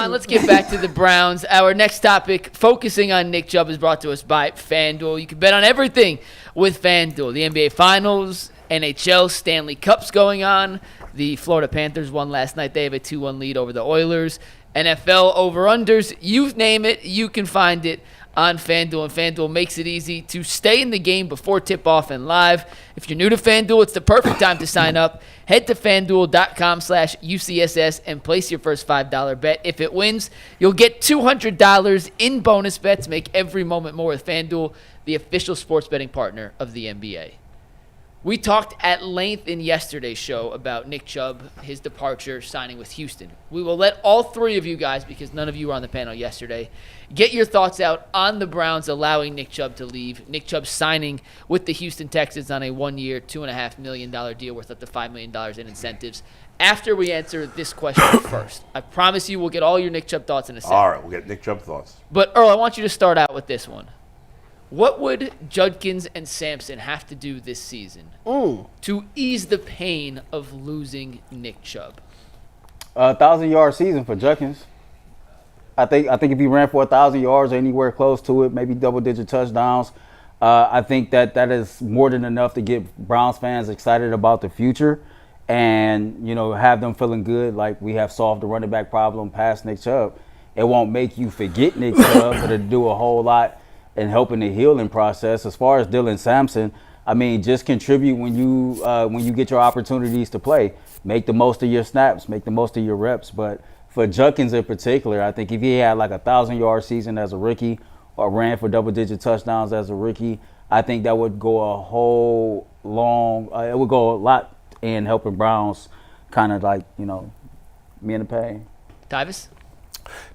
on, let's get back to the Browns. Our next topic, focusing on Nick Chubb, is brought to us by FanDuel. You can bet on everything with FanDuel. The NBA Finals, NHL Stanley Cup's going on. The Florida Panthers won last night. They have a 2-1 lead over the Oilers. NFL over-unders, you name it, you can find it on FanDuel, and FanDuel makes it easy to stay in the game before tip-off and live. If you're new to FanDuel, it's the perfect time to sign up. Head to FanDuel.com/UCSS and place your first $5 bet. If it wins, you'll get $200 in bonus bets. Make every moment more with FanDuel, the official sports betting partner of the NBA. We talked at length in yesterday's show about Nick Chubb, his departure, signing with Houston. We will let all three of you guys, because none of you were on the panel yesterday, get your thoughts out on the Browns allowing Nick Chubb to leave. Nick Chubb signing with the Houston Texans on a 1-year, $2.5 million deal worth up to $5 million in incentives. After we answer this question first, I promise you we'll get all your Nick Chubb thoughts in a second. All right, we'll get Nick Chubb thoughts. But, Earl, I want you to start out with this one. What would Judkins and Sampson have to do this season to ease the pain of losing Nick Chubb? 1,000-yard season for Judkins. I think if he ran for 1,000 yards or anywhere close to it, maybe double-digit touchdowns, I think that is more than enough to get Browns fans excited about the future and, have them feeling good like we have solved the running back problem past Nick Chubb. It won't make you forget Nick Chubb, but it'll do a whole lot and helping the healing process. As far as Dylan Sampson, just contribute when you get your opportunities to play. Make the most of your snaps, make the most of your reps. But for Judkins in particular, I think if he had like 1,000-yard season as a rookie or ran for double-digit touchdowns as a rookie, I think that would go it would go a lot in helping Browns kind of like, me in the pain. Tyvis?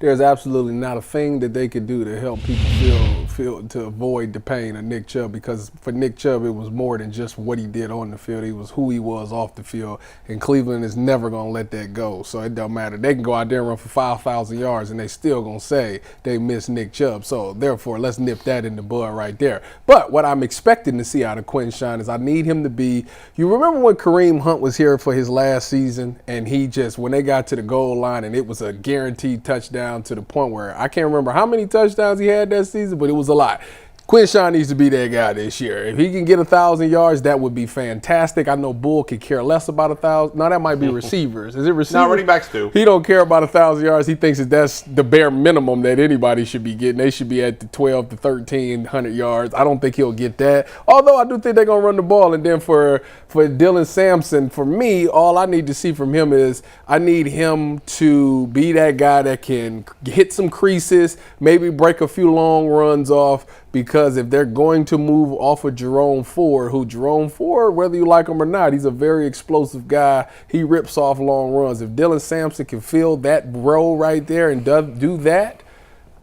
There's absolutely not a thing that they could do to help people feel to avoid the pain of Nick Chubb, because for Nick Chubb it was more than just what he did on the field. He was who he was off the field, and Cleveland is never going to let that go. So it don't matter. They can go out there and run for 5,000 yards and they still going to say they miss Nick Chubb. So therefore, let's nip that in the bud right there. But what I'm expecting to see out of Quinshon is I need him to be, you remember when Kareem Hunt was here for his last season and he just, when they got to the goal line and it was a guaranteed touchdown to the point where I can't remember how many touchdowns he had that season, but it was a lot. Quinshon needs to be that guy this year. If he can get 1,000 yards, that would be fantastic. I know Bull could care less about 1,000. No, that might be receivers. Is it receivers? No, running backs do. He don't care about 1,000 yards. He thinks that's the bare minimum that anybody should be getting. They should be at the 12 to 1,300 yards. I don't think he'll get that. Although I do think they're going to run the ball. And then for Dylan Sampson, for me, all I need to see from him is I need him to be that guy that can hit some creases, maybe break a few long runs off, because if they're going to move off of Jerome Ford, whether you like him or not, he's a very explosive guy. He rips off long runs. If Dylan Sampson can fill that role right there and do that,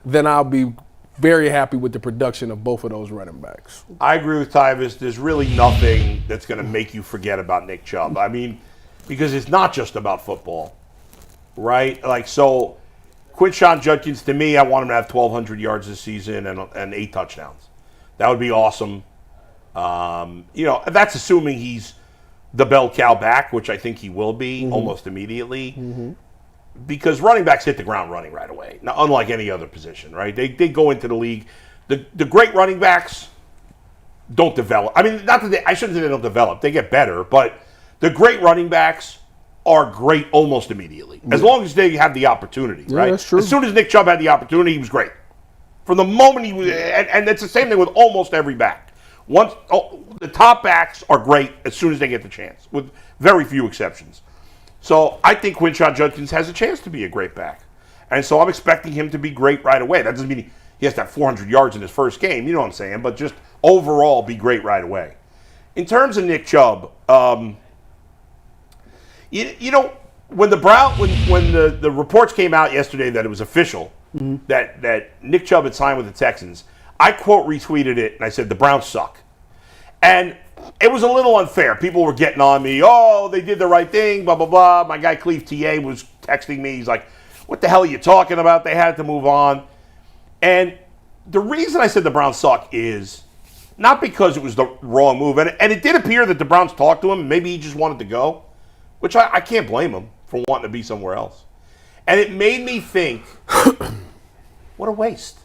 then I'll be very happy with the production of both of those running backs. I agree with Tyvis. There's really nothing that's going to make you forget about Nick Chubb. Because it's not just about football, right? Quinshon Judkins, to me, I want him to have 1,200 yards this season and 8 touchdowns. That would be awesome. That's assuming he's the bell cow back, which I think he will be almost immediately. Mm-hmm. Because running backs hit the ground running right away. Now, unlike any other position, right? They go into the league. The great running backs don't develop. I shouldn't say they don't develop. They get better. But the great running backs are great almost immediately, as long as they have the opportunity, right? That's true. As soon as Nick Chubb had the opportunity, he was great. From the moment he was, and it's the same thing with almost every back. The top backs are great as soon as they get the chance, with very few exceptions. So I think Quinshon Judkins has a chance to be a great back. And so I'm expecting him to be great right away. That doesn't mean he has to have 400 yards in his first game, you know what I'm saying, but just overall be great right away. In terms of Nick Chubb, when the reports came out yesterday that it was official, that Nick Chubb had signed with the Texans, I quote retweeted it and I said, the Browns suck. And it was a little unfair. People were getting on me, they did the right thing, blah, blah, blah. My guy Cleve TA was texting me. He's like, what the hell are you talking about? They had to move on. And the reason I said the Browns suck is not because it was the wrong move. And it did appear that the Browns talked to him and maybe he just wanted to go, which I can't blame him for wanting to be somewhere else. And it made me think, what a waste.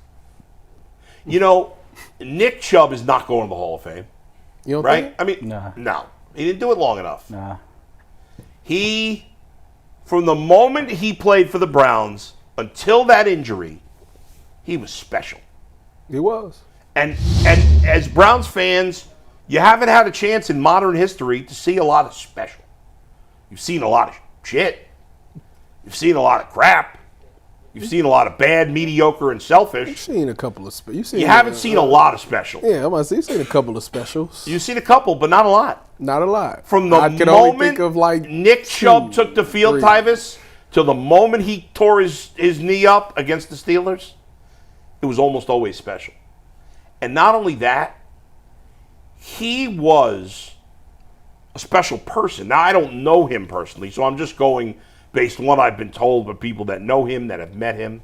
You know, Nick Chubb is not going to the Hall of Fame. You don't Right? think? I mean, Nah. no. He didn't do it long enough. Nah. From the moment he played for the Browns until that injury, he was special. He was. And as Browns fans, you haven't had a chance in modern history to see a lot of special. You've seen a lot of shit. You've seen a lot of crap. You've seen a lot of bad, mediocre, and You've selfish. seen a couple of You haven't seen a lot of special. Yeah, I'm gonna say you've seen a couple of specials. You've seen a couple, but not a lot. Not a lot. From the I can only moment think of like Nick Chubb took the field, 3. Tyvis, to the moment he tore his knee up against the Steelers, it was almost always special. And not only that, he was a special person. Now, I don't know him personally, so I'm just going based on what I've been told by people that know him, that have met him.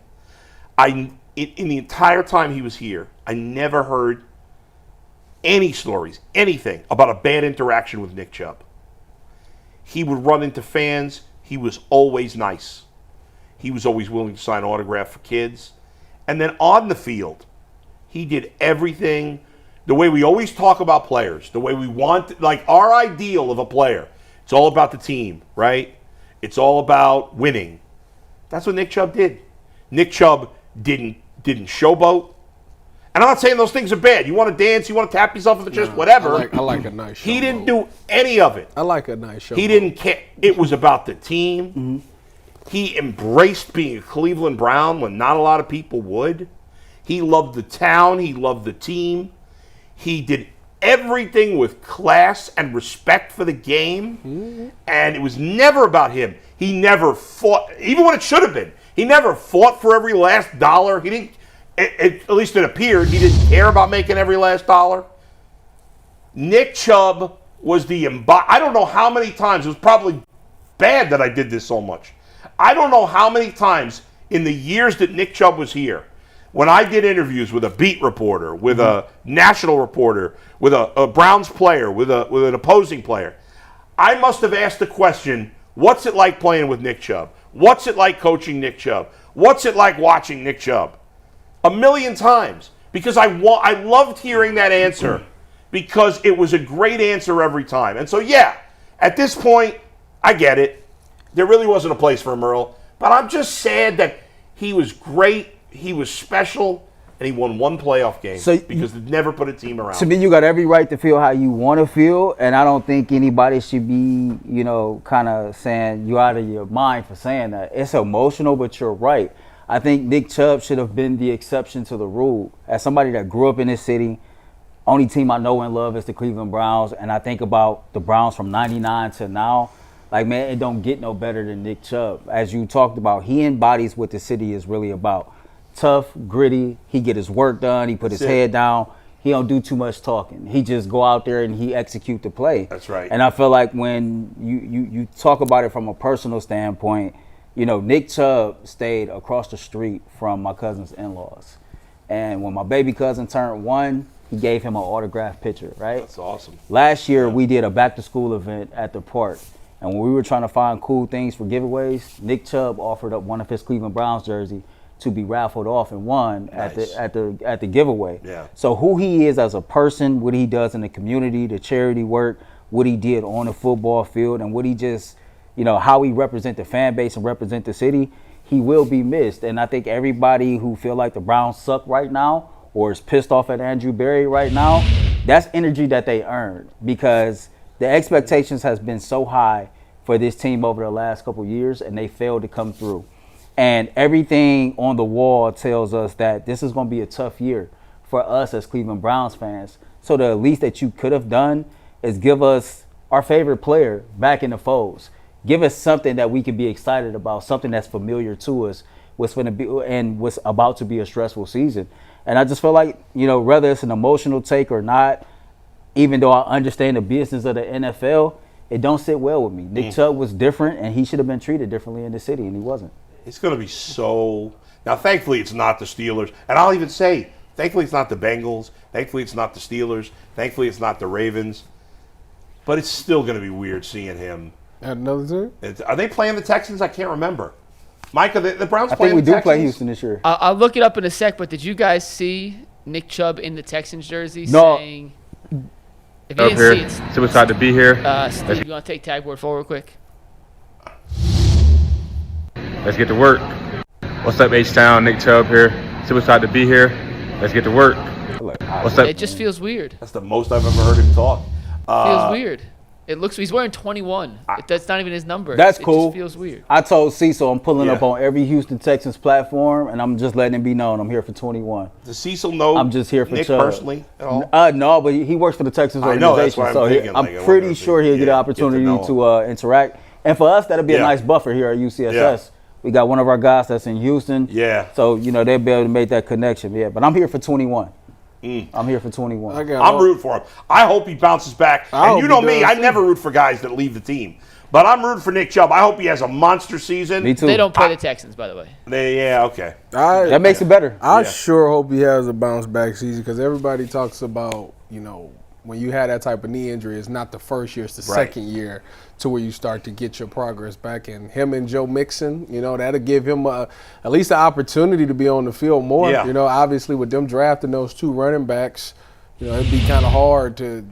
In the entire time he was here, I never heard any stories, anything about a bad interaction with Nick Chubb. He would run into fans. He was always nice. He was always willing to sign autographs for kids. And then on the field, he did everything the way we always talk about players, the way we want, like our ideal of a player. It's all about the team, right? It's all about winning. That's what Nick Chubb did. Nick Chubb didn't showboat. And I'm not saying those things are bad. You want to dance, you want to tap yourself on the chest, whatever. I like a nice show. He didn't do any of it. I like a nice show. He didn't care. It was about the team. Mm-hmm. He embraced being a Cleveland Brown when not a lot of people would. He loved the town. He loved the team. He did everything with class and respect for the game. Mm-hmm. And it was never about him. He never fought, even when it should have been. He never fought for every last dollar. He didn't. At least it appeared he didn't care about making every last dollar. Nick Chubb was I don't know how many times, it was probably bad that I did this so much. I don't know how many times in the years that Nick Chubb was here, when I did interviews with a beat reporter, with a national reporter, with a Browns player, with an opposing player, I must have asked the question, what's it like playing with Nick Chubb? What's it like coaching Nick Chubb? What's it like watching Nick Chubb? 1,000,000 times, because I loved hearing that answer, because it was a great answer every time. And so, yeah, at this point, I get it. There really wasn't a place for him, Earl. But I'm just sad that he was great, he was special, and he won one playoff game because they never put a team around. To me, you got every right to feel how you want to feel, and I don't think anybody should be, kind of saying you're out of your mind for saying that. It's emotional, but you're right. I think Nick Chubb should have been the exception to the rule. As somebody that grew up in this city, only team I know and love is the Cleveland Browns, and I think about the Browns from 99 to now. Like, man, it don't get no better than Nick Chubb. As you talked about, he embodies what the city is really about. Tough, gritty, he get his work done, he put his head down. He don't do too much talking. He just go out there and he execute the play. That's right. And I feel like when you talk about it from a personal standpoint, Nick Chubb stayed across the street from my cousin's in-laws. And when my baby cousin turned 1, he gave him an autographed picture, right? That's awesome. Last year, we did a back-to-school event at the park. And when we were trying to find cool things for giveaways, Nick Chubb offered up one of his Cleveland Browns jersey to be raffled off and won at the giveaway. Yeah. So who he is as a person, what he does in the community, the charity work, what he did on the football field, and what he just, how he represent the fan base and represent the city, he will be missed. And I think everybody who feel like the Browns suck right now or is pissed off at Andrew Berry right now, that's energy that they earned, because the expectations has been so high for this team over the last couple of years, and they failed to come through. And everything on the wall tells us that this is going to be a tough year for us as Cleveland Browns fans. So the least that you could have done is give us our favorite player back in the folds. Give us something that we can be excited about, something that's familiar to us, what's going to be and what's about to be a stressful season. And I just feel like, whether it's an emotional take or not, even though I understand the business of the NFL, it don't sit well with me. Nick Chubb was different, and he should have been treated differently in the city, and he wasn't. It's going to be so... Now, thankfully, it's not the Steelers. And I'll even say, thankfully, it's not the Bengals. Thankfully, it's not the Steelers. Thankfully, it's not the Ravens. But it's still going to be weird seeing him. At another team? Are they playing the Texans? I can't remember. Micah, the Browns I playing think we the do play Texans? Houston this year. I'll look it up in a sec, but did you guys see Nick Chubb in the Texans jersey No. saying... If you didn't see it, Super excited to be here. Steve, you want to take tag board forward quick? Let's get to work. What's up, H-Town? Nick Chubb here. Super excited to be here. Let's get to work. What's up? It just feels weird. That's the most I've ever heard him talk. Feels weird. It looks. He's wearing 21. That's not even his number. That's It cool. just feels weird. I told Cecil I'm pulling Yeah. up on every Houston Texans platform, and I'm just letting it be known I'm here for 21. Does Cecil know I'm just here for Nick Chubb. personally at all? No, but he works for the Texans I organization, know, that's why I'm so thinking, I'm like, I wonder pretty if sure he'll he- get an yeah, opportunity get to to interact. And for us, that'll be a Yeah. nice buffer here at UCSS. Yeah. We got one of our guys that's in Houston. Yeah. So, they'll be able to make that connection. Yeah, but I'm here for 21. I'm here for 21. I'm rooting for him. I hope he bounces back. I And hope you know he me, does, I too. never root for guys that leave the team. But I'm rooting for Nick Chubb. I hope he has a monster season. Me too. They don't play the Texans, by the way. Yeah, okay. That makes it better. I Yeah. sure hope he has a bounce back season because everybody talks about, when you have that type of knee injury, it's not the first year, it's the Right. second year to where you start to get your progress back. And him and Joe Mixon, that'll give him at least the opportunity to be on the field more. Yeah. Obviously with them drafting those two running backs, it'd be kind of hard to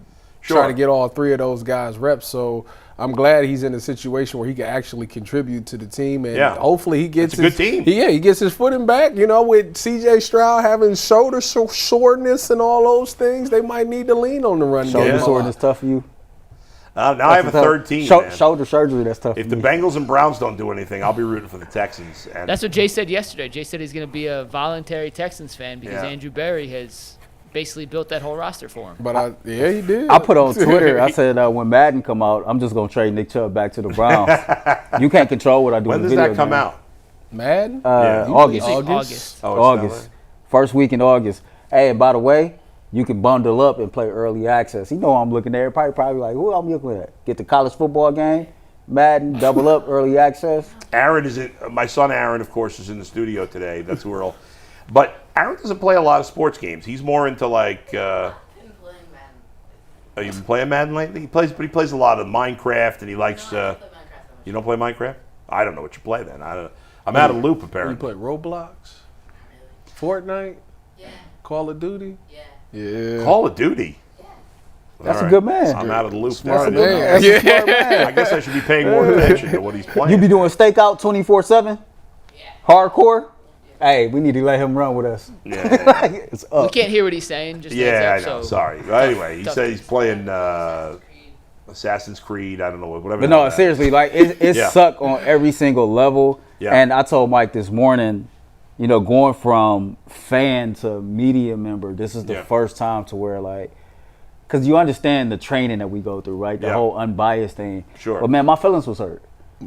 Sure. try to get all three of those guys reps. So I'm glad he's in a situation where he can actually contribute to the team, and Yeah. hopefully he gets It's a good team. he gets his footing back. With C.J. Stroud having shoulder soreness and all those things, they might need to lean on the run Shoulder game. soreness tough for you. Now I have a third team, man. Shoulder surgery, that's tough If for the me. Bengals and Browns don't do anything, I'll be rooting for the Texans. And That's what Jay said yesterday. Jay said he's going to be a voluntary Texans fan because Yeah. Andrew Berry has basically built that whole roster for him. But he did. I put on Twitter, I said when Madden come out, I'm just going to trade Nick Chubb back to the Browns. You can't control what I do when in does video that come games. out? Madden. Yeah. August. Usually August. Oh, it's August. First week in August. Hey, and by the way, you can bundle up and play early access. You know I'm looking at. Probably like, who I'm looking at? Get the college football game, Madden, double up, early access. Aaron is in. My son Aaron, of course, is in the studio today. That's who we're all. But Aaron doesn't play a lot of sports games. He's more into like. Oh, you've been playing Madden lately? He plays a lot of Minecraft, and he likes. You don't play Minecraft? I don't know what you play then. I'm out of the loop You apparently. play Roblox, Fortnite, Call of Duty. Yeah. Call of Duty. That's All a right. good man. I'm out of the loop. Smart there. man. That's a smart man. I guess I should be paying more attention to what he's playing. You be doing stakeout 24/7? Hardcore? Hey, we need to let him run with us. Yeah. It's We up. can't hear what he's saying. Just Yeah, I heads know. up, so Sorry. But anyway, he tough. said he's playing Assassin's Creed. I don't know whatever. But no, that is. seriously, like it Yeah. sucked on every single level. Yeah. And I told Mike this morning, going from fan to media member, this is the Yeah. first time to where because you understand the training that we go through, right? The Yeah. whole unbiased thing. Sure. But man, my feelings was hurt.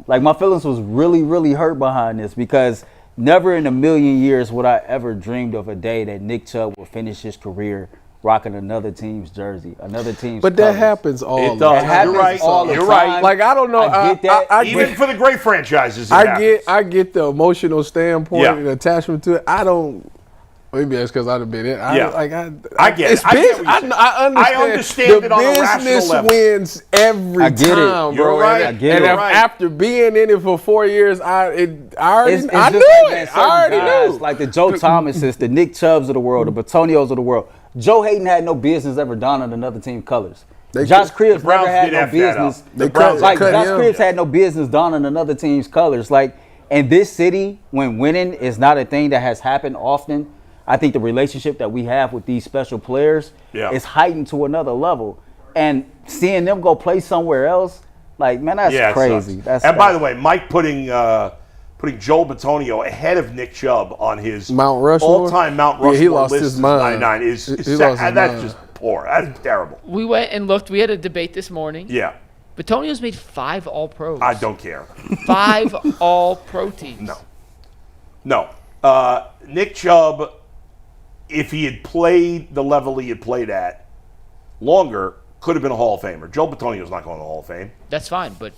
Like my feelings was really, really hurt behind this because never in a million years would I ever dreamed of a day that Nick Chubb would finish his career rocking another team's jersey, another team's But that colors. happens all It the does. time. happens You're right. all the You're time. right. Like I don't know. I get that. I Even get, for the great franchises, it I happens. get the emotional standpoint Yeah. and attachment to it. I don't. Maybe that's because I've been in. Yeah. I get it's it. I get business. what you're I understand. I understand the it on a rational business level. wins every I get it. time, You're bro. right. And, I get and it. if Right. after being in it for 4 years, I already It's knew just like, man, it. certain I already guys, knew. like the Joe Thomases, the Nick Chubbs of the world, the Batonios of the world. Joe Hayden had no business ever donning another team's colors. They Josh cut- Cribbs the Browns never had did no F that up. business. The They Browns Like cut Josh him. Cribbs had no business donning another team's colors. Like, and this city, when winning is not a thing that has happened often, I think the relationship that we have with these special players Yeah. is heightened to another level. And seeing them go play somewhere else, like, man, that's Yeah, it crazy. sucks. That's And by the way, Mike putting Joel Bitonio ahead of Nick Chubb on his Mount Rushmore? all-time Mount Yeah, Rushmore he lost list his is mind. 99 He lost his that's mind. just poor. That's terrible. We went and looked. We had a debate this morning. Yeah, Batonio's made 5 All-Pros. I don't care. 5 All-Pro teams. No. Nick Chubb, if he had played the level he had played at longer, could have been a Hall of Famer. Joel Bitonio's not going to the Hall of Fame. That's fine, but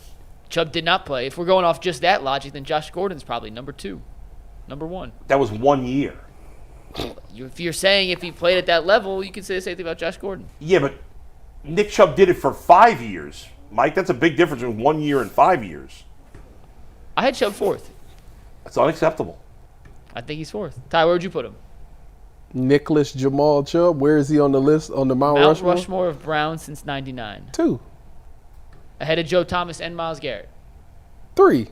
Chubb did not play. If we're going off just that logic, then Josh Gordon's probably number 2, number 1. That was 1 year. If you're saying if he played at that level, you can say the same thing about Josh Gordon. Yeah, but Nick Chubb did it for 5 years. Mike, that's a big difference between 1 year and 5 years. I had Chubb 4th. It's unacceptable. I think he's fourth. Ty, where would you put him? Nicholas Jamal Chubb. Where is he on the list on the Mount Mount Rushmore? Rushmore of Browns since '99. 2. Ahead of Joe Thomas and Myles Garrett. 3.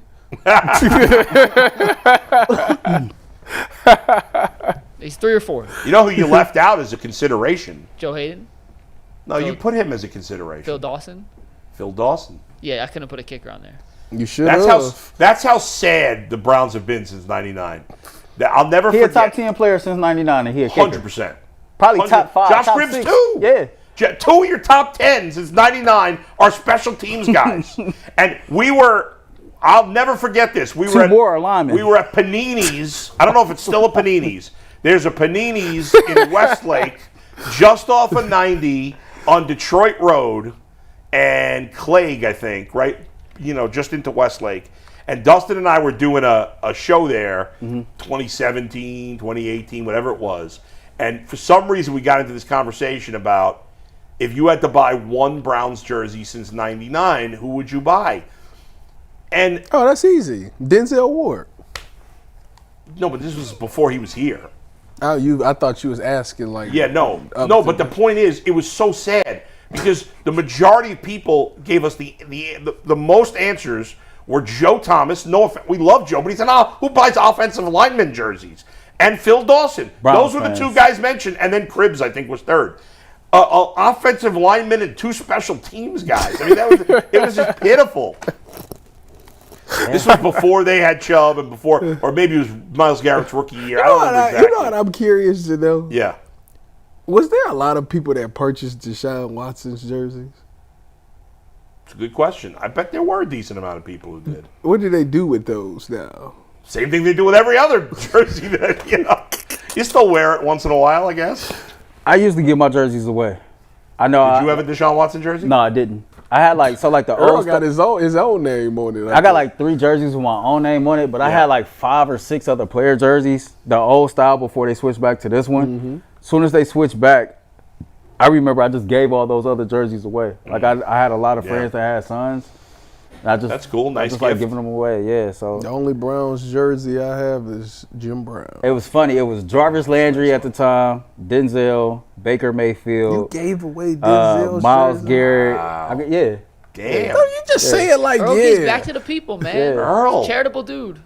He's 3 or 4. You know who you left out as a consideration? Joe Hayden, No, you put him as a consideration. Phil Dawson. Phil Dawson. Yeah, I couldn't put a kicker on there. You should That's how sad the Browns have been since '99. I'll never He forget. a top 10 player since '99, and he a kicker. 100%. Probably top 5. Josh top Cribbs 6. too. Yeah. 2 of your top 10 since '99 are special teams guys, and I'll never forget this. We Two more linemen. We were at Panini's. I don't know if it's still a Panini's. There's a Panini's in Westlake, just off of 90 on Detroit Road and Clegg, I think, right? Just into Westlake. And Dustin and I were doing a show there, 2017, 2018, whatever it was. And for some reason, we got into this conversation about if you had to buy one Browns jersey since '99, who would you buy? And that's easy. Denzel Ward. no, but this was before he was here. I thought you was asking like. Yeah, no. But the point is, it was so sad because the majority of people gave us the most answers were Joe Thomas. No offense, we love Joe, but he said, who buys offensive lineman jerseys? And Phil Dawson. Browns Those were the fans. two guys mentioned, and then Cribbs, I think, was third. Offensive linemen and 2 special teams guys. I mean, it was just pitiful. This was before they had Chubb and before, or maybe it was Myles Garrett's rookie year. I don't remember exactly. You know what I'm curious to know? Yeah. Was there a lot of people that purchased Deshaun Watson's jerseys? It's a good question. I bet there were a decent amount of people who did. What do they do with those now? Same thing they do with every other jersey that, you still wear it once in a while, I guess. I usually give my jerseys away. I know. Did you have a Deshaun Watson jersey? No, I didn't. I had the Earl old got his own name on it. I got like 3 jerseys with my own name on it, but I had like 5 or 6 other player jerseys, the old style before they switched back to this one. As soon as they switched back, I remember I just gave all those other jerseys away. Like I had a lot of friends that had sons. And That's cool. Nice I just gift. like giving them away. Yeah. So The only Browns jersey I have is Jim Brown. it was funny. It was Jarvis Landry at the time, Denzel, Baker Mayfield, You gave away Denzel's Myles jersey? Garrett. Wow. Yeah. Damn. No, you just say it like Earl yeah. gives back to the people, man. Yeah. Earl. Charitable dude.